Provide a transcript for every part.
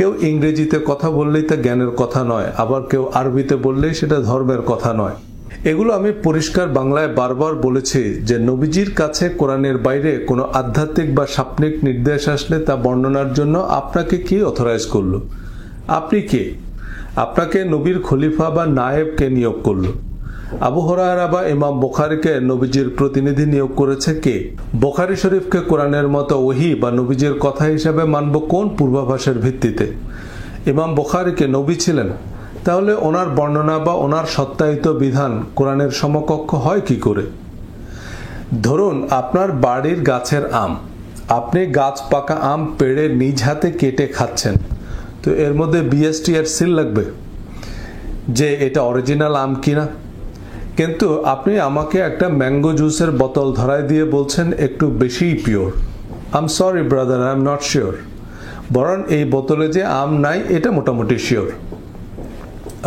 কেউ ইংরেজিতে কথা বললেই তা জ্ঞানের কথা নয়, আবার কেউ আরবিতে বললেই সেটা ধর্মের কথা নয়। এগুলো আমি পরিষ্কার বাংলায় বারবার বলেছি যে নবীজির কাছে কোরআনের বাইরে কোনো আধ্যাত্মিক বা স্বপ্নিক নির্দেশ আসলে তা বর্ণনার জন্য আপনাকে কি অথরাইজ করলো? আপনি কে? আপনাকে নবীর খলিফা বা নায়েবকে নিয়োগ করলো? আবু হুরায়রা বা ইমাম বুখারীকে নবীজির প্রতিনিধি নিয়োগ করেছে কে? বুখারী শরীফকে কোরআনের মতো ওহী বা নবীজির কথা হিসেবে মানব কোন পূর্বাভাসের ভিত্তিতে? ইমাম বুখারীকে নবী ছিলেন, তাহলে ওনার বর্ণনা বা ওনার সত্যায়িত বিধান কোরআনের সমকক্ষ হয় কি করে? ধরুন আপনার বাড়ির গাছের আম, আপনি গাছ পাকা আম পেড়ে নিজ হাতে কেটে খাচ্ছেন, তো এর মধ্যে বিএসটিআর সিল লাগবে যে এটা অরিজিনাল আম কিনা? কিন্তু আপনি আমাকে একটা ম্যাঙ্গো জুসের বোতল ধরায় দিয়ে বলছেন একটু বেশিই pure. I am sorry brother, I am not sure. বরং এই বোতলে যে আম নাই এটা মোটামুটি শিওর।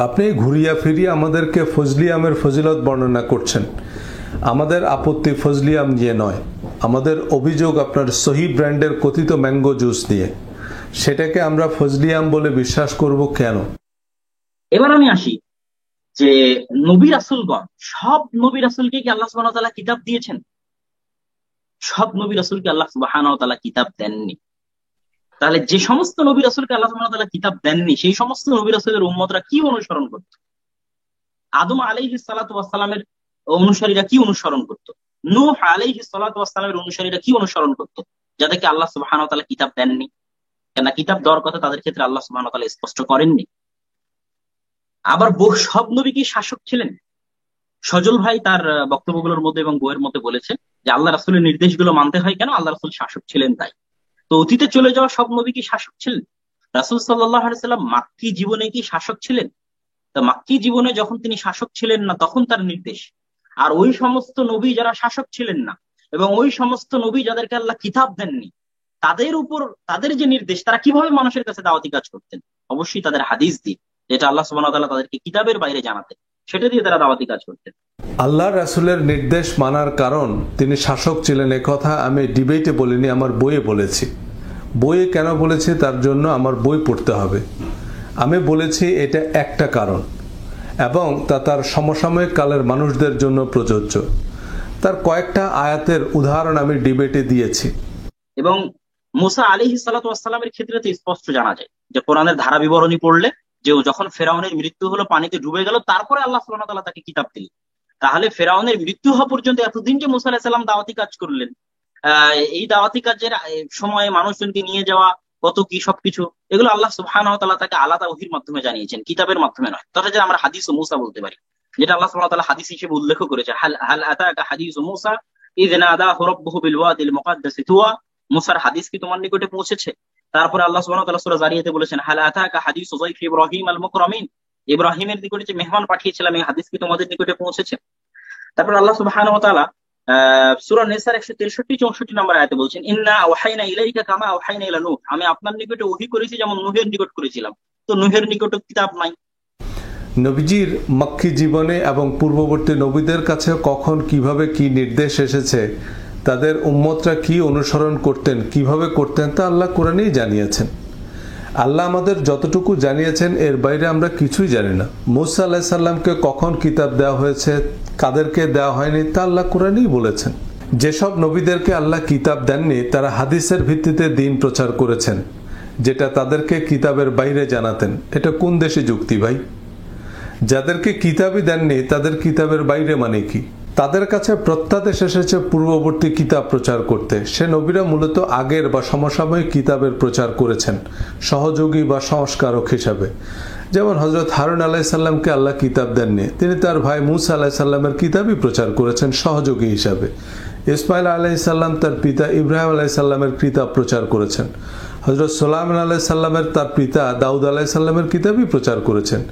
আপনি ঘুরিয়া ফিরিয়ে আমাদেরকে ফজলি আমের ফজিলত বর্ণনা করছেন। আমাদের আপত্তি ফজলি আম নিয়ে নয়, আমাদের অভিযোগ আপনার সহি ব্র্যান্ডের কথিত ম্যাঙ্গো জুস নিয়ে। সেটাকে আমরা ফজলি আম বলে বিশ্বাস করব কেন? এবার আমি আসি যে নবী রাসূলগণ, সব নবী রাসূলকে কি আল্লাহ সুবহানাহু ওয়া তাআলা কিতাব দিয়েছেন? সব নবী রাসূলকে আল্লাহ সুবহানাহু ওয়া তাআলা কিতাব দেননি। তাহলে যে সমস্ত নবী রাসূলকে আল্লাহ সুবহানাহু ওয়া তাআলা কিতাব দেননি, সেই সমস্ত নবী রাসূলের উম্মতরা কি অনুসরণ করত? আদম আলাইহিস সালাতু ওয়াস সালামের অনুসারীরা কি অনুসরণ করত? নূহ আলাইহিস সালাতু ওয়াস সালামের অনুসারীরা কি অনুসরণ করত, যাদেরকে আল্লাহ সুবহানাহু ওয়া তাআলা কিতাব দেননি? কেন কিতাব দেওয়ার কথা তাদের ক্ষেত্রে আল্লাহ সুবহানাহু ওয়া তাআলা স্পষ্ট করেননি। আবার সব নবী কি শাসক ছিলেন? সজল ভাই তার বক্তব্যগুলোর মধ্যে এবং বইয়ের মধ্যে বলেছে যে আল্লাহ রাসূলের নির্দেশগুলো মানতে হয় কেন? আল্লাহ রাসূল শাসক ছিলেন তাই। তো অতীতে চলে যাওয়া সব নবী কি শাসক ছিলেন? রাসূল সাল্লাল্লাহু আলাইহি সাল্লাম মাক্কী জীবনে কি শাসক ছিলেন? তো মাক্কী জীবনে যখন তিনি শাসক ছিলেন না তখন তার নির্দেশ। আর ওই সমস্ত নবী যারা শাসক ছিলেন না এবং ওই সমস্ত নবী যাদেরকে আল্লাহ কিতাব দেননি, তাদের উপর তাদের যে নির্দেশ, তারা কিভাবে মানুষের কাছে দাওয়াতি কাজ করতেন? অবশ্যই তাদের হাদিস দিয়ে, যেটা আল্লাহ সুবহানাহু ওয়া তাআলা তাদেরকে কিতাবের বাইরে জানাতেন, সেটা দিয়ে তারা দাওয়াতি কাজ করতেন। আল্লাহ রাসূলের নির্দেশ মানার কারণ তিনি শাসক ছিলেন এ কথা আমি ডিবেটে বলিনি, আমার বইয়ে বলেছি। বইয়ে কেন বলেছি তার জন্য আমার বই পড়তে হবে। আমি বলেছি এটা একটা কারণ এবং তা তার সমসাময়িক কালের মানুষদের জন্য প্রযোজ্য। তার কয়েকটা আয়াতের উদাহরণ আমি ডিবেটে দিয়েছি। এবং মুসা আলাইহিস সালাতু ওয়াস সালামের ক্ষেত্রে তো স্পষ্ট জানা যায় যে কোরআনের ধারা বিবরণী পড়লে যে যখন ফেরাউনের মৃত্যু হলো, পানিতে ডুবে গেল, তারপরে আল্লাহ সুবহানাহু ওয়া তাআলা তাকে কিতাব দিলেন। তাহলে ফেরাউনের মৃত্যু হওয়া পর্যন্ত এতদিন যে মুসা আলাইহিস সালাম দাওয়াতি কাজ করলেন, এই দাওয়াতি কাজের সময়ে মানুষজনকে নিয়ে যাওয়া কত কি সবকিছু, এগুলো আল্লাহ সুবহানাহু ওয়া তাআলা তাকে আলাদা ওহীর মাধ্যমে জানিয়েছেন, কিতাবের মাধ্যমে নয়। তথা যে আমরা হাদিস ও মুসা বলতে পারি, যেটা আল্লাহ সুবহানাহু ওয়া তাআলা হাদিস হিসেবে উল্লেখ করেছে, হাল আতাকা হাদিসু মুসা ইয নাদাহু রাব্বুহু বিল ওয়াদিল মুকাদ্দাসি তুওয়া। মুসার হাদিস কি তোমার নিকটে পৌঁছেছে? তারপরে আল্লাহ সুবহানাহু ওয়া তাআলা সূরা জারিয়াতে বলেছেন, হাল আতাকা হাদিসু যায়ফি ইব্রাহিম আল মুকরামিন। ইব্রাহিমের নিকটে যে মেহমান পাঠিয়েছিলাম, এই হাদিস কি তোমাদের নিকটে পৌঁছেছে? তারপর আল্লাহ সুবহানাহু ওয়া তাআলা সূরা নিসার 163-64 নম্বর আয়াতে বলছেন, ইন্না আওহাইনা ইলাইকা কামা আওহাইনা ইলা নূহ। আমি আপনার নিকটে ওহী করেছি যেমন নূহের নিকট করেছিলাম। তো নূহের নিকটে কিতাব নাই। নবীজির মক্কি জীবনে এবং পূর্ববর্তী নবীদের কাছে কখন কিভাবে কি নির্দেশ এসেছে, তাদের উম্মতরা কি অনুসরণ করতেন, কিভাবে করতেন, তা আল্লাহ কোরআনেই জানিয়েছেন। আল্লাহ আমাদের যতটুকু জানিয়েছেন এর বাইরে আমরা কিছুই জানি না। মুসা আলাইহিস সালামকে কখন কিতাব দেওয়া হয়েছে, কাদেরকে দেওয়া হয়নি, তা আল্লাহ কোরআনেই বলেছেন। যেসব নবীদেরকে আল্লাহ কিতাব দেননি তারা হাদিসের ভিত্তিতে দ্বীন প্রচার করেছেন, যেটা তাদেরকে কিতাবের বাইরে জানাতেন। এটা কোন দেশে যুক্তি ভাই? যাদেরকে কিতাবই দেননি তাদের কিতাবের বাইরে মানে কি? তাদের কাছে প্রত্যাদেশ এসেছে পূর্ববর্তী কিতাব প্রচার করতে। সে নবীরা মূলত আগের বা সমসাময়িক কিতাবের প্রচার করেছেন সহযোগী বা সংস্কারক হিসাবে। যেমন হযরত হারুন আলাইহিস সালামকে আল্লাহ কিতাব দেননি, তিনি তার ভাই মুসা আলাইহিস সালামের কিতাবই প্রচার করেছেন সহযোগী হিসাবে। ইসমাইল আলাইহিস সালাম তার পিতা ইব্রাহিম আলাইহিস সালামের কিতাব প্রচার করেছেন। হযরত সুলাইমান আলাইহিস সালামের তার পিতা দাউদ আলাইহিস সালামের কিতাবই প্রচার করেছেন।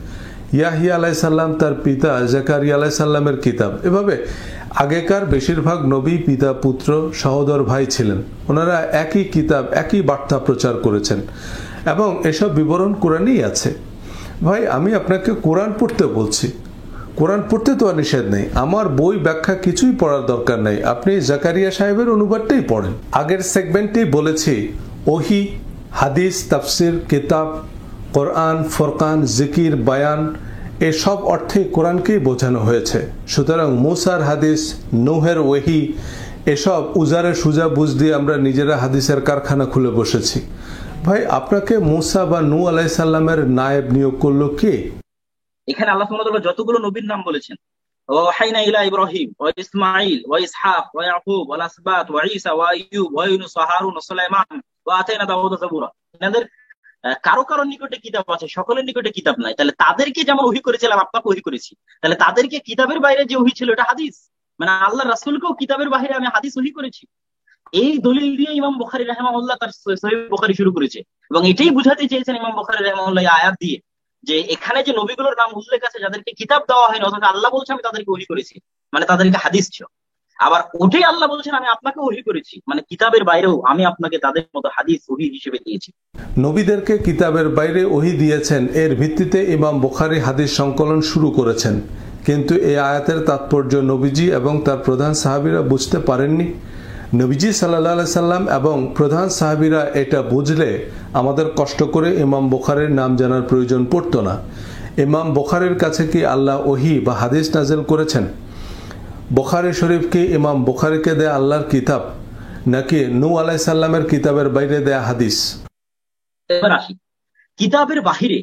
ইয়াহিয়া আলাইহিস সালাম তার পিতা জাকারিয়া আলাইহিস সালামের কিতাব। এভাবে আগেকার বেশিরভাগ নবী পিতা পুত্র সহোদর ভাই ছিলেন। ওনারা একই কিতাব একই বার্তা প্রচার করেছেন এবং এসব বিবরণ কোরআনেই আছে। ভাই আমি আপনাকে কোরআন পড়তে বলছি, কোরআন পড়তে তো আর নিষেধ নেই। আমার বই ব্যাখ্যা কিছুই পড়ার দরকার নেই, আপনি জাকারিয়া সাহেবের অনুবাদটাই পড়েন। আগের সেগমেন্টেই বলেছি ওহী হাদিস, তাফসির, কিতাব, কোরআন, ফুরকান, জিকির, বায়ান এসব অর্থে কোরআনকেই বোঝানো হয়েছে। সুতরাং মুসার হাদিস, নূহের ওহী এসব উজারে সুজা বুঝ দিয়ে আমরা নিজেরা হাদিসের কারখানা খুলে বসেছি। ভাই, আপনাকে মুসা বা নূহ আলাইহিস সালামের নায়েব নিয়োগ করলো কে? এখানে আল্লাহ সুবহানাহু ওয়া তাআলা যতগুলো নবীর নাম বলেছেন, ওয়াহাইনা ইলা ইব্রাহিম ওয়া ইসমাঈল ওয়া ইসহাক ওয়া ইয়াকুব ওয়া আসবাত ওয়া ঈসা ওয়া আইয়ুব ওয়া ইউনুস ওয়া হারুন ওয়া সুলাইমান ওয়া আতাইনা দাউদা যাবুরা। এনাদের কারো কারো নিকটে কিতাব আছে, সকলের নিকটে কিতাব নাই। তাহলে তাদেরকে যেমন ওহী করেছিলাম, আপনাকে ওহী করেছি। তাহলে তাদেরকে কিতাবের বাইরে যে ওহী ছিল এটা হাদিস, মানে আল্লাহ রাসূলকেও কিতাবের বাইরে আমি হাদিস ওহী করেছি। এই দলিল দিয়ে ইমাম বুখারী রাহিমাহুল্লাহ তার সহিহ বুখারী শুরু করেছে, এবং এটাই বুঝাতে চেয়েছেন ইমাম বুখারী রাহিমাহুল্লাহ এই আয়াত দিয়ে, যে এখানে যে নবীগুলোর নাম উল্লেখ আছে যাদেরকে কিতাব দেওয়া হয়নি, অথচ আল্লাহ বলছে আমি তাদেরকে ওহী করেছি, মানে তাদেরকে হাদিস ছিল। আবার ওটাই আল্লাহ বলছেন আমি আপনাকে ওহী করেছি, মানে কিতাবের বাইরেও আমি আপনাকে তাদের মতো হাদিস ওহী হিসেবে দিয়েছি। নবীদেরকে কিতাবের বাইরে ওহী দিয়েছেন, এর ভিত্তিতে ইমাম বুখারী হাদিস সংকলন শুরু করেছেন। কিন্তু এই আয়াতের তাৎপর্য নবীজি এবং তার প্রধান সাহাবীরা বুঝতে পারেননি। নবীজি সাল্লাল্লাহু আলাইহি সাল্লাম এবং প্রধান সাহাবীরা এটা বুঝলে আমাদের কষ্ট করে ইমাম বুখারীর নাম জানার প্রয়োজন পড়তো না। ইমাম বুখারীর কাছে কি আল্লাহ ওহী বা হাদিস নাযিল করেছেন? বুখারী শরীফ কি ইমাম বুখারীকে দেয়া আল্লাহর কিতাব, নাকি নূহ আলাইহিস সালামের কিতাবের বাইরে দেয়া হাদিস? এবার আসি, কিতাবের বাহিরে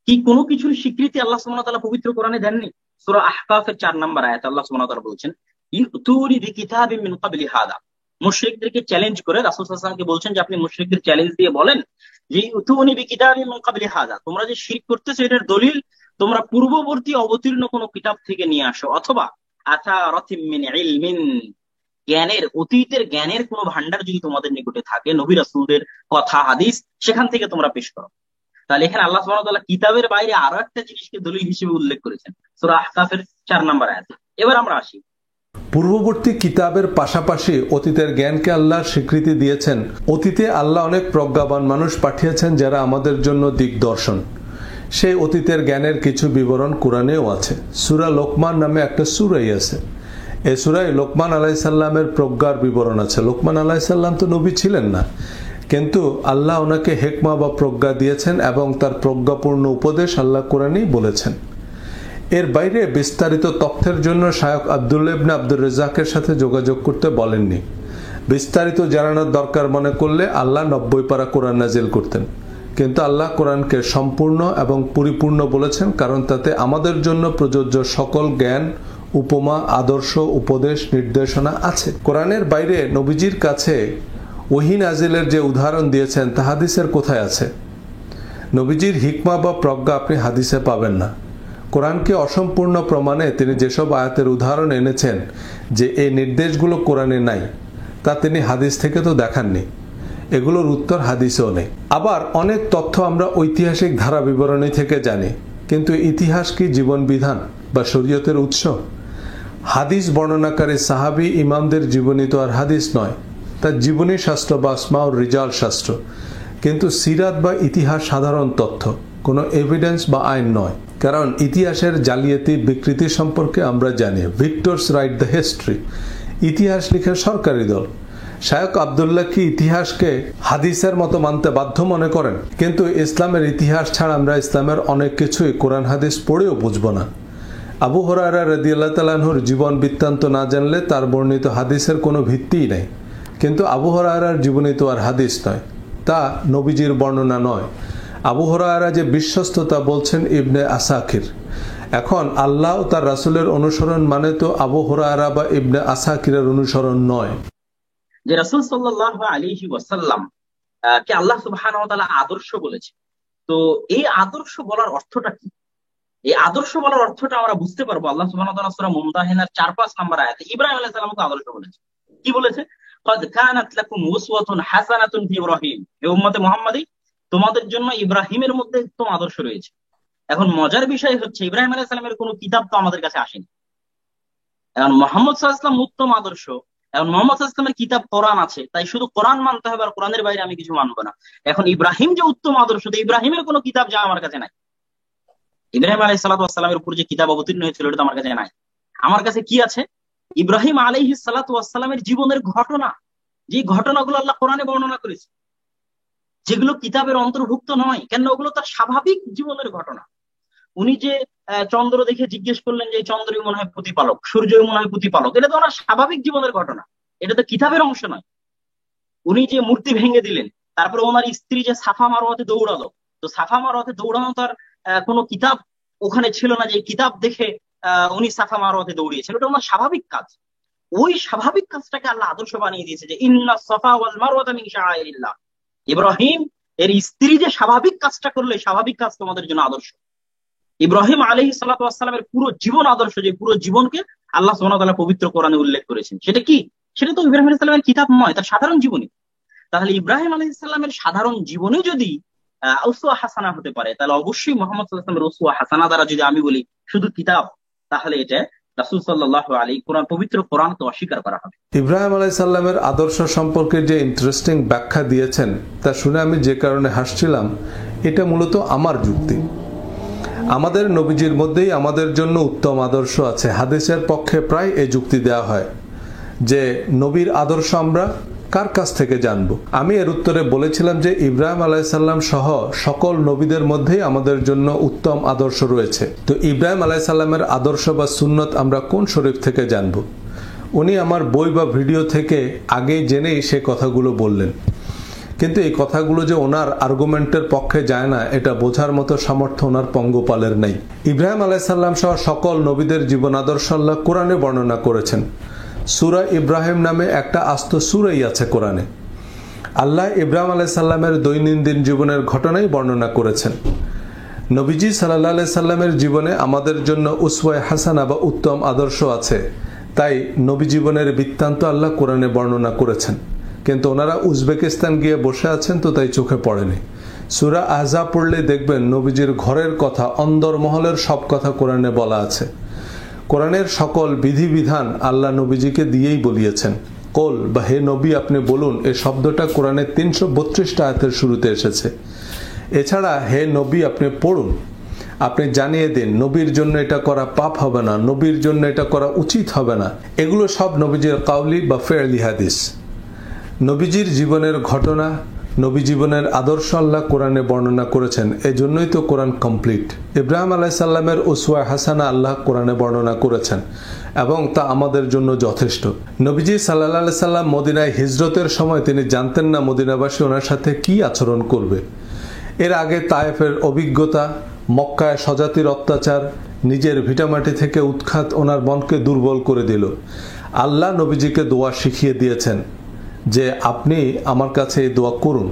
কি কোনো কিছুর স্বীকৃতি আল্লাহ সুবহানাহু ওয়া তাআলা পবিত্র কোরআনে দেননি? সূরা আহকাফের 4 নম্বর আয়াতে আল্লাহ সুবহানাহু ওয়া তাআলা বলছেন, ইউতুনি বিকিতাবিন মিন ক্বাবলি হাদা। মুশরিকদেরকে চ্যালেঞ্জ করে রাসূল সাল্লাল্লাহু আলাইহি ওয়াসাল্লামকে বলছেন যে আপনি মুশরিকদের চ্যালেঞ্জ দিয়ে বলেন যে ইউতুনি বিকিতাবিন মিন ক্বাবলি হাদা, তোমরা যে শিরক করতেছো এটার দলিল তোমরা পূর্ববর্তী অবতীর্ণ কোনো কিতাব থেকে নিয়ে আসো, অথবা আথারাতিম মিন ইলমিন, জ্ঞানের, অতীতের জ্ঞানের কোনো ভান্ডার যদি তোমাদের নিকটে থাকে, নবী রাসূলদের কথা হাদিস, সেখান থেকে তোমরা পেশ করো। তাহলে এখানে আল্লাহ সুবহানাহু ওয়া তাআলা কিতাবের বাইরে আরো একটা জিনিসকে দলিল হিসেবে উল্লেখ করেছেন সূরা আহকাফের 4 নম্বর আয়াতে। এবার আমরা আসি, পূর্ববর্তী কিতাবের পাশাপাশি অতীতের জ্ঞানকে আল্লাহ স্বীকৃতি দিয়েছেন। অতীতে আল্লাহ অনেক প্রজ্ঞাবান মানুষ পাঠিয়েছেন যারা আমাদের জন্য দিকদর্শন। সেই অতীতের জ্ঞানের কিছু বিবরণ কোরআনেও আছে। সূরা লোকমান নামে একটা সূরাই আছে। এই সূরায় লোকমান আলাইহিস সালামের প্রজ্ঞার বিবরণ আছে। লোকমান আলাইহিস সালাম তো নবী ছিলেন না, কিন্তু আল্লাহ ওনাকে হেকমা বা প্রজ্ঞা দিয়েছেন এবং তার প্রজ্ঞাপূর্ণ উপদেশ আল্লাহ কোরআনেই বলেছেন। এর বাইরে বিস্তারিত তথ্যের জন্য শায়খ আব্দুল্লাহ ইবনে আব্দুর রাজ্জাকের সাথে যোগাযোগ করতে বলেননি। বিস্তারিত জানানোর দরকার মনে করলে আল্লাহ 90 পারা কোরআন নাজিল করতেন, কিন্তু আল্লাহ কোরআনকে সম্পূর্ণ এবং পরিপূর্ণ বলেছেন, কারণ তাতে আমাদের জন্য প্রযোজ্য সকল জ্ঞান, উপমা, আদর্শ, উপদেশ, নির্দেশনা আছে। কোরআনের বাইরে নবীজির কাছে ওহী নাজিলের যে উদাহরণ দিয়েছেন তা হাদিসের কোথায় আছে? নবীজির হিকমা বা প্রজ্ঞা আপনি হাদিসে পাবেন না। কোরআনকে অসম্পূর্ণ প্রমাণে তিনি যেসব আয়াতের উদাহরণ এনেছেন যে এই নির্দেশগুলো কোরআনে নাই, তা তিনি হাদিস থেকে তো দেখাননি। এগুলোর উত্তর হাদিসেও নেই। আবার অনেক তথ্য আমরা ঐতিহাসিক ধারা বিবরণী থেকে জানি, কিন্তু ইতিহাস কি জীবন বিধান বা শরীয়তের উৎস? হাদিস বর্ণনাকারী সাহাবী ইমামদের জীবনী তো আর হাদিস নয়, তার জীবনী শাস্ত্র বা আসমাউর রিজাল শাস্ত্র। কিন্তু সিরাত বা ইতিহাস সাধারণ তথ্য, কোনো এভিডেন্স বা আইন নয়। কারণ ইতিহাসের জালিয়াতি, বিকৃতি সম্পর্কে আমরা জানি। ভিক্টরস রাইট দ্য হিস্ট্রি, ইতিহাস লিখে সরকারি দল। শায়খ আব্দুল্লাহ কি ইতিহাসকে হাদিসের মতো মানতে বাধ্য মনে করেন? কিন্তু ইসলামের ইতিহাস ছাড়া আমরা ইসলামের অনেক কিছুই কোরআন হাদিস পড়েও বুঝব না। আবু হুরায়রা রাদিয়াল্লাহু তাআলা আনহুর জীবন বৃত্তান্ত না জানলে তার বর্ণিত হাদিসের কোনো ভিত্তিই নাই। কিন্তু আবু হুরায়রার জীবনী তো আর হাদিস নয়, তা নবীজির বর্ণনা নয়। আবু হুরায়রা যে বিশ্বস্ত তা বলছেন ইবনে আসাকির। এখন আল্লাহ ও তার রাসূলের অনুসরণ মানে তো আবু হুরায়রা বা ইবনে আসাকিরের অনুসরণ নয়। যে রাসূল সাল্লাল্লাহু আলাইহি ওয়াসাল্লাম কে আল্লাহ সুবহানাহু ওয়া তাআলা আদর্শ বলেছে, তো এই আদর্শ বলার অর্থটা কি? এই আদর্শ বলার অর্থটা আমরা বুঝতে পারবো আল্লাহ সুবহানাহু ওয়া তাআলা সূরা মুমতাহিনার 4-5 নম্বর আয়াতে ইব্রাহিম আলাইহিস সালামকে আদর্শ বলেছে। কি বলেছে? ক্বাদ কানাত লাকুম উসওয়াতুন হাসানাতুন ফি ইব্রাহিম, হে উম্মতে মুহাম্মাদী, তোমাদের জন্য ইব্রাহিমের মধ্যে উত্তম আদর্শ রয়েছে। এখন মজার বিষয় হচ্ছে ইব্রাহিম আলাইহিস সালামের কোনো কিতাব তো আমাদের কাছে আসেনি। এখন মুহাম্মদ সাল্লাল্লাহু আলাইহি ওয়াসাল্লাম উত্তম আদর্শ, এখন মুহাম্মদ সাল্লাল্লাহু আলাইহি ওয়াসাল্লামের কিতাব কোরআন আছে, তাই শুধু কোরআন মানতে হবে, আর কোরআনের বাইরে আমি কিছু মানবো না। এখন ইব্রাহিম যে উত্তম আদর্শ, তো ইব্রাহিমের কোনো কিতাব যা আমার কাছে নাই। ইব্রাহিম আলাইহিস সালাতু ওয়াস সালামের উপর যে কিতাব অবতীর্ণ হয়েছিল এটা তো আমার কাছে নাই। আমার কাছে কি আছে? ইব্রাহিম আলাইহিস সালাতু ওয়াস সালামের জীবনের ঘটনা, যে ঘটনাগুলো আল্লাহ কোরআনে বর্ণনা করেছে। যেগুলো কিতাবের অন্তর্ভুক্ত নয়। কেন? ওগুলো তার স্বাভাবিক জীবনের ঘটনা। উনি যে চন্দ্র দেখে জিজ্ঞেস করলেন যে চন্দ্রই মনে হয় প্রতিপালক, সূর্যই মনে হয় প্রতিপালক, এটা তো ওনার স্বাভাবিক জীবনের ঘটনা, এটা তো কিতাবের অংশ নয়। উনি যে মূর্তি ভেঙে দিলেন, তারপরে ওনার স্ত্রী যে সাফা মারোয়াতে দৌড়ালো, তো সাফা মারোয়াতে দৌড়ানো তার কোনো কিতাব ওখানে ছিল না যে এই কিতাব দেখে উনি সাফা মারোয়াতে দৌড়িয়েছেন, ওটা ওনার স্বাভাবিক কাজ। ওই স্বাভাবিক কাজটাকে আল্লাহ আদর্শ বানিয়ে দিয়েছে যে ইন্না সাফা ওয়াল মারওয়াতা মিন শাআইরিল্লাহ। ইব্রাহিম এর স্ত্রী যে স্বাভাবিক কাজটা করলে, স্বাভাবিক কাজ তোমাদের জন্য আদর্শ। ইব্রাহিম আলাইহিস সালাতু ওয়াস সালামের পুরো জীবন আদর্শ, যে পুরো জীবনকে আল্লাহ সুবহানাহু ওয়া তাআলা পবিত্র কোরআনে উল্লেখ করেছেন, সেটা কি? সেটা তো ইব্রাহিম আলাইহিস সালামের কিতাব নয়, তার সাধারণ জীবনী। তাহলে ইব্রাহিম আলাইহিস সালামের সাধারণ জীবনে যদি উসওয়া হাসানা হতে পারে, তাহলে অবশ্যই মুহাম্মদ সাল্লাল্লাহু আলাইহি ওয়াসাল্লামের উসওয়া হাসানা দ্বারা যদি আমি বলি শুধু কিতাব, তাহলে এটা রাসূল সাল্লাল্লাহু আলাইহি কোরআন, পবিত্র কোরআনকে অস্বীকার করা হবে। ইব্রাহিম আলাইহিস সালামের আদর্শ সম্পর্কে যে ইন্টারেস্টিং ব্যাখ্যা দিয়েছেন তা শুনে আমি যে কারণে হাসছিলাম, এটা মূলত আমার যুক্তি। আমাদের নবীজির মধ্যেই আমাদের জন্য উত্তম আদর্শ আছে। হাদিসের পক্ষে প্রায় এই যুক্তি দেওয়া হয় যে নবীর আদর্শ আমরা কার কাছ থেকে জানব। আমি এর উত্তরে বলেছিলাম যে ইব্রাহিম আলাইহিস সালাম সহ সকল নবীদের মধ্যেই আমাদের জন্য উত্তম আদর্শ রয়েছে। তো ইব্রাহিম আলাইহিস সালামের আদর্শ বা সুন্নত আমরা কোন শরীফ থেকে জানব? উনি আমার বই বা ভিডিও থেকে আগেই জেনেই সে কথাগুলো বললেন, কিন্তু এই কথাগুলো যে ওনার আর্গুমেন্টের পক্ষে যায় না, এটা বোঝার মতো সামর্থ্য ওনার পঙ্গপালের নেই। ইব্রাহিম আলাইহিস সালাম সহ সকল নবীদের জীবন আদর্শ আল্লাহ কোরআনে বর্ণনা করেছেন। সূরা ইব্রাহিম নামে একটা আস্ত সূরাই আছে কোরআনে। আল্লাহ ইব্রাহিম আলাইহিস সালামের দৈনন্দিন জীবনের ঘটনাই বর্ণনা করেছেন। নবীজি সাল্লাল্লাহু আলাইহি সাল্লামের জীবনে আমাদের জন্য উসওয়ায়ে হাসানা বা উত্তম আদর্শ আছে, তাই নবী জীবনের বৃত্তান্ত আল্লাহ কোরআনে বর্ণনা করেছেন। কিন্তু ওনারা উজবেকিস্তান গিয়ে বসে আছেন, তো তাই চোখে পড়েনি। সূরা আহজাব পড়লে দেখবেন নবীজির ঘরের কথা, অন্দরমহলের সব কথা কোরআনে বলা আছে। কোরআনের সকল বিধিবিধান আল্লাহ নবীজিকে দিয়েই বলিয়েছেন। কোল বা হে নবী আপনি বলুন, এই শব্দটা কোরআনের 332টা আয়াতের শুরুতে এসেছে। এছাড়া হে নবী আপনি পড়ুন, আপনি জানিয়ে দিন, নবীর জন্য এটা করা পাপ হবে না, নবীর জন্য এটা করা উচিত হবে না। এগুলো সব নবীজির কাউলি বা ফেরলি হাদিস। নবীজির জীবনের ঘটনা, নবী জীবনের আদর্শ আল্লাহ কোরআনে বর্ণনা করেছেন, এজন্যই তো কোরআন কমপ্লিট। ইব্রাহিম আলাইহিস সালামের উসওয়া হাসানা আল্লাহ কোরআনে বর্ণনা করেছেন এবং তা আমাদের জন্য যথেষ্ট। নবীজি সাল্লাল্লাহু আলাইহি সাল্লাম মদিনায় হিজরতের সময় তিনি জানতেন না মদিনাবাসী ওনার সাথে কি আচরণ করবে। এর আগে তায়েফের অভিজ্ঞতা, মক্কায় স্বজাতির অত্যাচার, নিজের ভিটামাটি থেকে উৎখাত ওনার মনকে দুর্বল করে দিল। আল্লাহ নবীজিকে দোয়া শিখিয়ে দিয়েছেন যে আপনি আমার কাছে এই দোয়া করুন,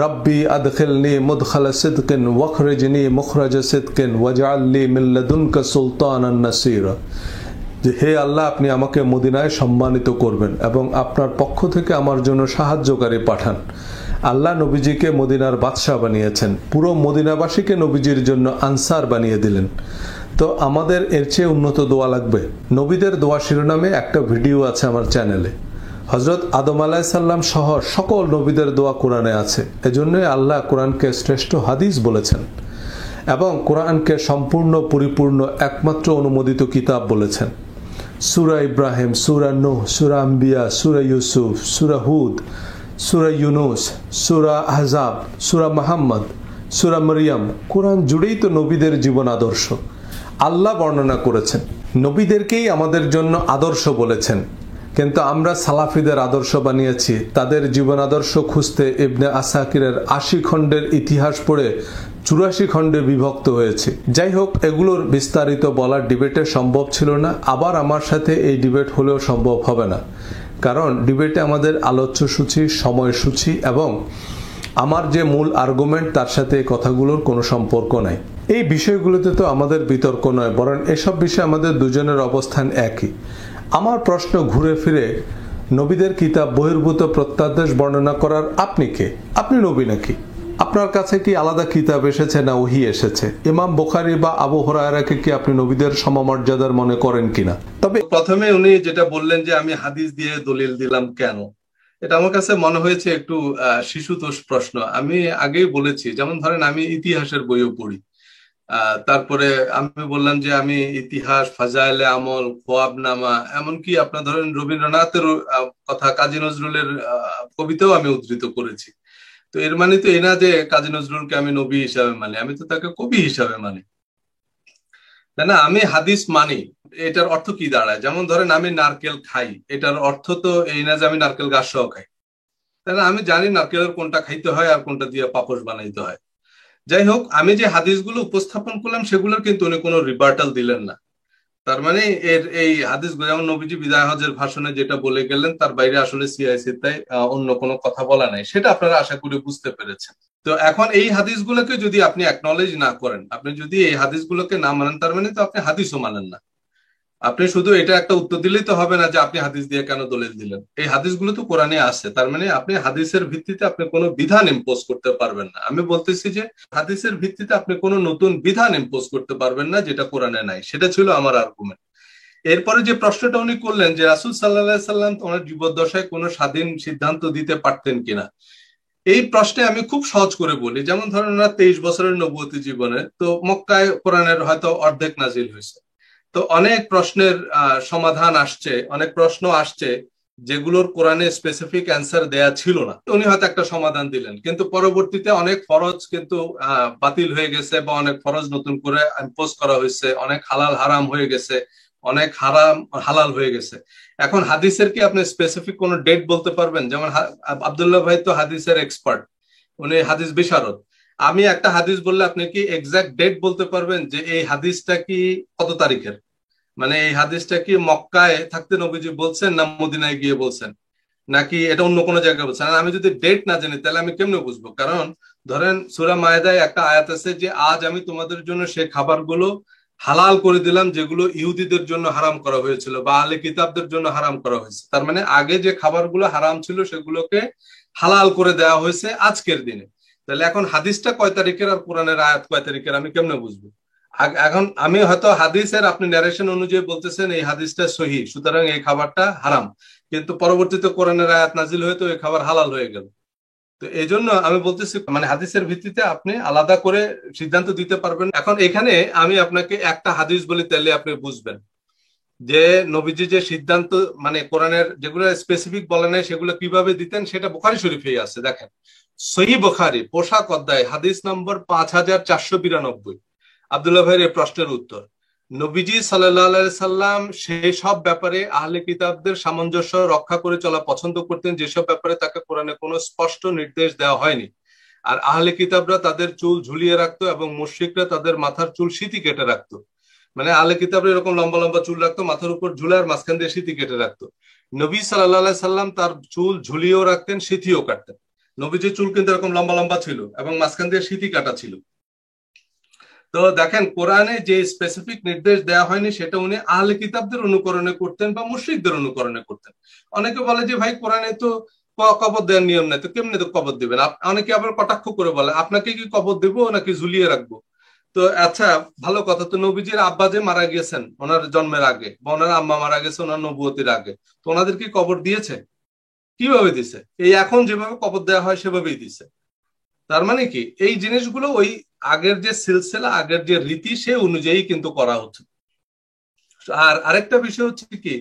রব্বি আদখিলনি মুদখালা সিদকিন ওয়াখরিজনি মুখরাজা সিদকিন ওয়াজআলনি মিন লাদুনকা সুলতানান নাসীরা। যে হে আল্লাহ, আপনি আমাকে মদিনায় সম্মানিত করবেন এবং আপনার পক্ষ থেকে আমার জন্য সাহায্যকারী পাঠান। আল্লাহ নবীজিকে মদিনার বাদশাহ বানিয়েছেন, পুরো মদিনাবাসীকে নবীজির জন্য আনসার বানিয়ে দিলেন। তো আমাদের এর চেয়ে উন্নত দোয়া লাগবে? নবীদের দোয়া শিরোনামে একটা ভিডিও আছে আমার চ্যানেলে। হযরত আদম আলাইহিস সালাম সহ সকল নবীদের দোয়া কোরআনে আছে। এজন্যই আল্লাহ কোরআনকে শ্রেষ্ঠ হাদিস বলেছেন এবং কোরআনকে সম্পূর্ণ পরিপূর্ণ একমাত্র অনুমোদিত কিতাব বলেছেন। সূরা ইব্রাহিম, সূরা নূহ, সূরা আম্বিয়া, সূরা ইউসুফ, সূরা হুদ, সূরা ইউনুস, সূরা আহজাব, সূরা মুহাম্মদ, সূরা মারইয়াম, কোরআন জুড়েই তো নবীদের জীবন আদর্শ আল্লাহ বর্ণনা করেছেন। নবীদেরকেই আমাদের জন্য আদর্শ বলেছেন, কিন্তু আমরা সালাফিদের আদর্শ বানিয়েছি। তাদের জীবন আদর্শ খুঁজতে ইবনে আসাকিরের 80 খণ্ডের ইতিহাস পড়ে 84 খণ্ডে বিভক্ত হয়েছে। যাই হোক, এগুলোর বিস্তারিত বলার ডিবেটে সম্ভব ছিল না, আবার আমার সাথে এই ডিবেট হলেও সম্ভব হবে না, কারণ ডিবেটে আমাদের আলোচ্য সূচি, সময়সূচি এবং আমার যে মূল আর্গুমেন্ট তার সাথে এই কথাগুলোর কোনো সম্পর্ক নাই। এই বিষয়গুলোতে তো আমাদের বিতর্ক নয়, বরং এসব বিষয়ে আমাদের দুজনের অবস্থান একই। আমার প্রশ্ন ঘুরে ফিরে নবীদের কিতাব বহির্ভূত প্রত্যাদেশ বর্ণনা করার আপনি কে? আপনি নবী নাকি? আপনার কাছে কি আলাদা কিতাব এসেছে না ওহী এসেছে? ইমাম বুখারী বা আবু হুরায়রাকে কি আপনি নবীদের সমমর্যাদার মনে করেন কিনা? তবে প্রথমে উনি যেটা বললেন যে আমি হাদিস দিয়ে দলিল দিলাম কেন, এটা আমার কাছে মনে হয়েছে একটু শিশুতোষ প্রশ্ন। আমি আগেই বলেছি, যেমন ধরেন আমি ইতিহাসের বইও পড়ি, তারপরে আমি বললাম যে আমি ইতিহাস, ফাজাইলে আমল, খোয়াবনামা, এমনকি আপনার ধরেন রবীন্দ্রনাথের কথা, কাজী নজরুলের কবিতাও আমি উদ্ধৃত করেছি। তো এর মানে তো এই না যে কাজী নজরুলকে আমি নবী হিসাবে মানি, আমি তো তাকে কবি হিসাবে মানি, তাই না? আমি হাদিস মানি, এটার অর্থ কি দাঁড়ায়? যেমন ধরেন আমি নারকেল খাই, এটার অর্থ তো এই না যে আমি নারকেল গাছ সহ খাই, তাই না? আমি জানি নারকেলের কোনটা খাইতে হয় আর কোনটা দিয়ে পাপোশ বানাইতে হয়। যাই হোক, আমি যে হাদিসগুলো উপস্থাপন করলাম সেগুলোর কিন্তু উনি কোনো রিবার্টাল দিলেন না। তার মানে এই হাদিসগুলো, যেমন নবীজি বিদায় হজের ভাষণে যেটা বলে গেলেন, তার বাইরে আসলে সিআইসি তাই অন্য কোনো কথা বলা নাই, সেটা আপনারা আশা করি বুঝতে পেরেছেন। তো এখন এই হাদিসগুলোকে যদি আপনি অ্যাকনলেজ না করেন, আপনি যদি এই হাদিসগুলোকে না মানেন, তার মানে তো আপনি হাদিসও মানেন না। আপনি শুধু এটা একটা উত্তর দিলেই তো হবে না যে আপনি হাদিস দিয়ে কেন দলিল দিলেন। এই হাদিসগুলো তো কোরআনে আছে, তার মানে আপনি হাদিসের ভিত্তিতে আপনি কোনো বিধান ইম্পোজ করতে পারবেন না। আমি বলতেছি যে হাদিসের ভিত্তিতে আপনি কোনো নতুন বিধান ইম্পোজ করতে পারবেন না যেটা কোরআনে নাই। সেটা ছিল আমার আর্গুমেন্ট। এরপরে যে প্রশ্নটা উনি করলেন যে রাসূল সাল্লাল্লাহু আলাইহি সাল্লাম ওনার জীবদ্দশায় কোনো স্বাধীন সিদ্ধান্ত দিতে পারতেন কিনা, এই প্রশ্নে আমি খুব সহজ করে বলি। যেমন ধরেন ওনার 23 বছরের নবুয়তি জীবনে তো মক্কায় কোরআনের হয়তো অর্ধেক নাজিল হয়েছে। তো অনেক প্রশ্নের সমাধান আসছে, অনেক প্রশ্ন আসছে যেগুলোর কোরআনে স্পেসিফিক অ্যান্সার দেয়া ছিল না। উনি হয়তো একটা সমাধান দিলেন, কিন্তু পরবর্তীতে অনেক ফরজ কিন্তু বাতিল হয়ে গেছে, বা অনেক ফরজ নতুন করে ইম্পোজ করা হয়েছে, অনেক হালাল হারাম হয়ে গেছে, অনেক হারাম হালাল হয়ে গেছে। এখন হাদিসের কি আপনি স্পেসিফিক কোন ডেট বলতে পারবেন? যেমন আব্দুল্লাহ ভাই তো হাদিসের এক্সপার্ট, উনি হাদিস বিশারদ। আমি একটা হাদিস বললে আপনি কি এক্সাক্ট ডেট বলতে পারবেন যে এই হাদিসটা কি কত তারিখের? মানে এই হাদিসটা কি মক্কায় থাকতে নবীজি বলছেন, না মদিনায় গিয়ে বলছেন, নাকি এটা অন্য কোনো জায়গায় বলছেন? আর আমি যদি ডেট না জানি তাহলে আমি কেমনে বুঝবো? কারণ ধরেন সূরা মায়েদায় একটা আয়াত আছে যে আজ আমি তোমাদের জন্য সেই খাবারগুলো হালাল করে দিলাম যেগুলো ইহুদিদের জন্য হারাম করা হয়েছিল বা আহলে কিতাবদের জন্য হারাম করা হয়েছে। তার মানে আগে যে খাবারগুলো হারাম ছিল সেগুলোকে হালাল করে দেওয়া হয়েছে আজকের দিনে। তাহলে এখন হাদিসটা কয় তারিখের আর কোরআনের আয়াত কয় তারিখের আমি কেমনে বুঝবো? এখন আমি হয়তো হাদিসের আপনি ন্যারেশন অনুযায়ী বলতেছেন এই হাদিসটা সহিহ, সুতরাং এই খাবারটা হারাম, কিন্তু পরবর্তীতে কোরআনের আয়াত নাজিল হয়ে তো এই খাবার হালাল হয়ে গেল। তো এই জন্য আমি বলতেছি মানে হাদিসের ভিত্তিতে আপনি আলাদা করে সিদ্ধান্ত দিতে পারবেন। এখন এখানে আমি আপনাকে একটা হাদিস বলি, তাহলে আপনি বুঝবেন যে নবীজি যে সিদ্ধান্ত মানে কোরআনের যেগুলো স্পেসিফিক বলে নাই সেগুলো কিভাবে দিতেন, সেটা বুখারী শরীফেই আছে। দেখেন, সহিহ বুখারী পোশাক অধ্যায় হাদিস নম্বর 5492। আব্দুল্লাহ ভাইয়ের এই প্রশ্নের উত্তর, নবীজি সাল্লাল্লাহু আলাইহি সাল্লাম সেই সব ব্যাপারে আহলে কিতাবদের সামঞ্জস্য রক্ষা করে চলা পছন্দ করতেন যেসব ব্যাপারে তাকে কোরআনে কোনো স্পষ্ট নির্দেশ দেওয়া হয়নি। আর আহলে কিতাবরা তাদের চুল ঝুলিয়ে রাখতো এবং মুশরিকরা তাদের মাথার চুল সিঁথি কেটে রাখতো। মানে আহলে কিতাবরা এরকম লম্বা লম্বা চুল রাখতো, মাথার উপর ঝুলার মাঝখান দিয়ে সিঁথি কেটে রাখতো। নবী সাল্লাল্লাহু আলাইহি সাল্লাম তার চুল ঝুলিয়েও রাখতেন, সিঁথিও কাটতেন। নবীজির চুল কিন্তু এরকম লম্বা লম্বা ছিল এবং মাঝখান দিয়ে সিঁথি কাটা ছিল। তো দেখেন, কোরআনে যে স্পেসিফিক নির্দেশ দেওয়া হয়নি সেটা উনি আহলে কিতাবদের অনুকরণে করতেন বা মুশরিকদের অনুকরণে করতেন। অনেকে বলে যে ভাই কোরআনে তো কবর দেওয়ার নিয়ম নাই, তো কেমনে তো কবর দিবেন? অনেকে আবার কটাক্ষ করে বলে আপনাকে কি কবর দেবো নাকি ঝুলিয়ে রাখবো? তো আচ্ছা, ভালো কথা, তো নবীজির আব্বা যে মারা গেছেন ওনার জন্মের আগে, বা ওনার আম্মা মারা গেছে ওনার নবুয়তির আগে, তো ওনাদের কি কবর দিয়েছে? কিভাবে দিছে? এই এখন যেভাবে কবর দেওয়া হয় সেভাবেই দিছে। তার মানে কি এই জিনিসগুলো ওই আগের যে সিলসিলা, আগের যে রীতি সে অনুযায়ী কিন্তু করা হচ্ছে। আর আরেকটা বিষয় হচ্ছে কি,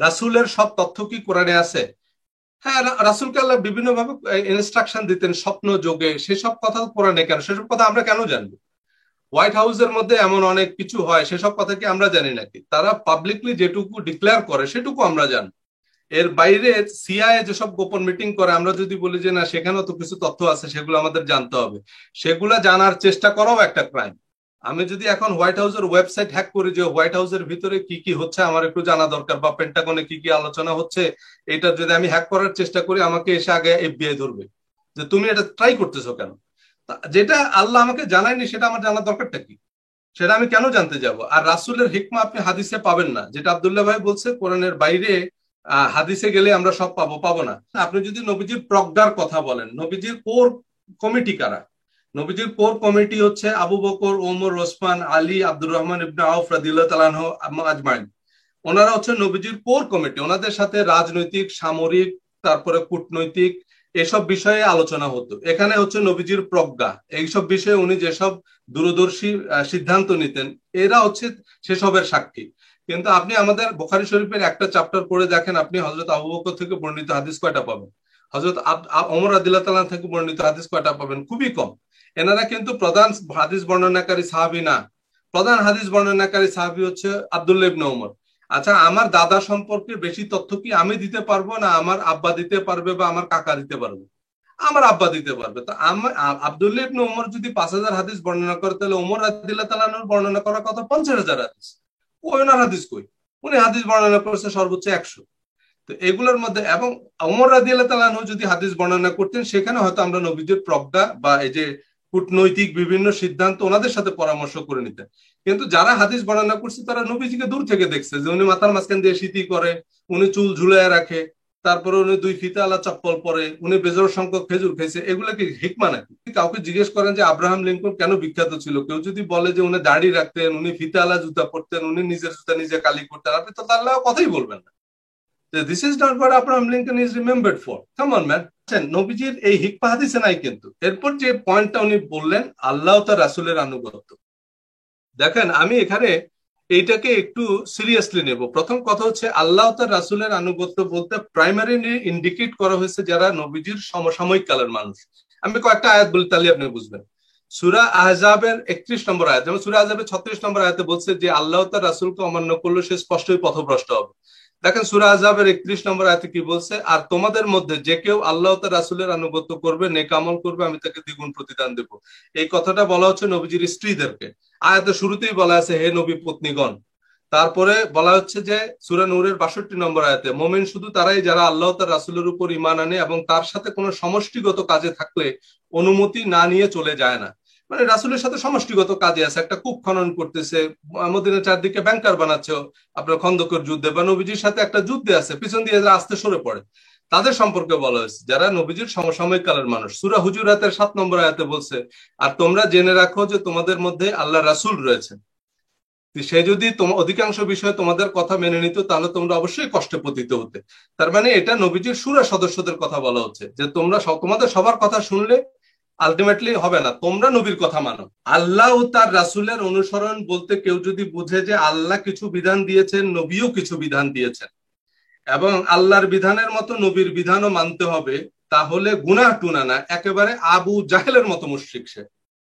রাসূলের সব তথ্য কি কোরআনে আছে? হ্যাঁ, রাসূলকে আল্লাহ বিভিন্ন ভাবে ইনস্ট্রাকশন দিতেন স্বপ্ন যোগে, সেসব কথা কোরআনে কেন? সেসব কথা আমরা কেন জানবো? হোয়াইট হাউসের মধ্যে এমন অনেক কিছু হয়, সেসব কথা কি আমরা জানি নাকি? তারা পাবলিকলি যেটুকু ডিক্লেয়ার করে সেটুকু আমরা জানি। এর বাইরে সিআইএ যেসব গোপন মিটিং করে, আমরা যদি বলি যে না সেখানেও তো কিছু তথ্য আছে সেগুলো আমাদের জানতে হবে, সেগুলা জানার চেষ্টা করাও একটা ক্রাইম। আমি যদি এখন হোয়াইট হাউসের ওয়েবসাইট হ্যাক করি যে হোয়াইট হাউসের ভিতরে কি কি হচ্ছে আমার একটু জানা দরকার, বা পেন্টাগনে কি কি আলোচনা হচ্ছে এটা যদি আমি হ্যাক করার চেষ্টা করি, আমাকে এসে আগে এফবিআই ধরবে যে তুমি এটা ট্রাই করতেছো কেন। যেটা আল্লাহ আমাকে জানায়নি সেটা আমার জানার দরকারটা কি? সেটা আমি কেন জানতে যাব? আর রাসূলের হিকমা আপনি হাদিসে পাবেন না, যেটা আব্দুল্লাহ ভাই বলছে কোরআনের বাইরে হাদিসে গেলে আমরা সব পাবো, পাবো না। আপনি যদি নবীজির প্রজ্ঞার কথা বলেন, নবীজির কোর কমিটি কারা? নবীজির কোর কমিটি হচ্ছে আবু বকর, ওমর, ওসমান, আলী, আব্দুর রহমান ইবনে আউফ রাদিয়াল্লাহু তাআলা আনহু আজমাইন। ওনারা হচ্ছে নবীজির কোর কমিটি। ওনাদের সাথে রাজনৈতিক, সামরিক, তারপরে কূটনৈতিক এসব বিষয়ে আলোচনা হতো। এখানে হচ্ছে নবীজির প্রজ্ঞা, এইসব বিষয়ে উনি যেসব দূরদর্শী সিদ্ধান্ত নিতেন, এরা হচ্ছে সেসবের সাক্ষী। কিন্তু আপনি আমাদের বুখারী শরীফের একটা চ্যাপ্টার পড়ে দেখেন, আপনি হযরত আবু বকর থেকে বর্ণিত হাদিস কয়টা পাবেন? হযরত ওমর রাদিয়াল্লাহু তাআলা থেকে বর্ণিত হাদিস কয়টা পাবেন? খুবই কম। এনারা কিন্তু প্রধান হাদিস বর্ণনাকারী সাহাবী না। প্রধান হাদিস বর্ণনাকারী সাহাবী হচ্ছে আব্দুল্লাহ ইবনে ওমর। আচ্ছা, আমার দাদা সম্পর্কে বেশি তথ্য কি আমি দিতে পারবো, না আমার আব্বা দিতে পারবে, বা আমার কাকা দিতে পারবে? আমার আব্বা দিতে পারবে। তো আমার আব্দুল্লাহ ইবনে ওমর যদি 5,000 হাদিস বর্ণনা করে, তাহলে ওমর রাদিয়াল্লাহু তাআলা আনহুর বর্ণনা করার কথা 50,000 হাদিস। ওনার হাদিস কই? উনি হাদিস বর্ণনা করেছে সর্বোচ্চ 100। তো এগুলোর মধ্যে, এবং ওমর রাদিয়াল্লাহু তাআলা আনহু যদি হাদিস বর্ণনা করতেন, সেখানে হয়তো আমরা নবীদের প্রজ্ঞা বা এই যে কূটনৈতিক বিভিন্ন সিদ্ধান্ত ওনাদের সাথে পরামর্শ করে নিতেন। কিন্তু যারা হাদিস বর্ণনা করছে তারা নবীজিকে দূর থেকে দেখছে, যে উনি মাথার মাঝখান দিয়ে সিঁথি করে, উনি চুল ঝুলাইয়া রাখে, তারপরে উনি 2 ফিতা আলা চপ্পল পরে, উনি বেজোড় সংখ্যক খেজুর খাইছে। এগুলা কি হিকমা নাকি? কাউকে জিজ্ঞেস করেন যে আব্রাহাম লিঙ্কন কেন বিখ্যাত ছিল, কেউ যদি বলে যে উনি দাড়ি রাখতেন, উনি ফিতা আলা জুতা পরতেন, উনি নিজের জুতা নিজে কালি করতেন, আপনি তো তার কথাই বলবেন না। This is not what Abraham Lincoln is remembered for. Come on, man. নবীজির এই হিকমা হাদিসে নাই কিন্তু। এরপর যে পয়েন্টটা উনি বললেন, আল্লাহ ও তার রাসূলের আনুগত্য। দেখেন, আমি এখানে এইটাকে একটু সিরিয়াসলি নেব। প্রথম কথা হচ্ছে, আল্লাহ ও তার রাসূলের আনুগত্য বলতে প্রাইমারিলি ইন্ডিকেট করা হয়েছে যারা নবীজির সমসাময়িক কালের মানুষ। আমি কয়েকটা আয়াত বলি, তাহলে আপনি বুঝবেন। সূরা আহজাবের 31 নম্বর আয়াত, যেমন সূরা আহজাবের 36 নম্বর আয়াতে বলছে যে আল্লাহ ও তার রাসূলকে অমান্য করলে সে স্পষ্টই পথভ্রষ্ট হবে। দেখেন সূরা আহজাবের 31 নম্বর আয়াতে কি বলছে? আর তোমাদের মধ্যে যে কেউ আল্লাহ ও তার রাসূলের আনুগত্য করবে, নেক আমল করবে, আমি তাকে দ্বিগুণ প্রতিদান দেব। এই কথাটা বলা হচ্ছে নবীজির স্ত্রীদেরকে। আয়াতের শুরুতেই বলা আছে, হে নবী পত্নীগণ। তারপরে বলা হচ্ছে যে সূরা নূরের 62 নম্বর আয়াতে, মুমিন শুধু তারাই যারা আল্লাহ ও তার রাসূলের উপর ঈমান আনে এবং তার সাথে কোনো সমষ্টিগত কাজে থাকলে অনুমতি না নিয়ে চলে যায় না। মানে রাসূলের সাথে সমষ্টিগত কাজে আছে, একটা কূপ খনন করতেছে, মদিনার চারদিকে ব্যাংকার বানাচ্ছে আপনার খন্দকের যুদ্ধে, বা নবীজির সাথে একটা যুদ্ধে আছে, পিছন দিয়ে যারা আস্তে সরে পড়ে, তাদের সম্পর্কে বলা হয়েছে যারা নবীজির সমসাময়িক কালের মানুষ। সূরা হুজুরাতের 7 নম্বর আয়াতে বলছে, আর তোমরা জেনে রাখো যে তোমাদের মধ্যে আল্লাহ রাসূল রয়েছে, সে যদি অধিকাংশ বিষয়ে তোমাদের কথা মেনে নিত, তাহলে তোমরা অবশ্যই কষ্টে পতিত হতে। তার মানে এটা নবীজির শুরা সদস্যদের কথা বলা হচ্ছে, যে তোমরা তোমাদের সবার কথা শুনলে আলটিমেটলি হবে না, তোমরা নবীর কথা মানো। আল্লাহ ও তার রাসূলের অনুসরণ বলতে কেউ যদি বুঝে যে আল্লাহ কিছু বিধান দিয়েছেন, নবীও কিছু বিধান দিয়েছেন, এবং আল্লাহর বিধানের মতো নবীর বিধানও মানতে হবে, তাহলে গুনাহ টুনা না, একেবারে আবু জাহেলের মতো মুশরিক সে।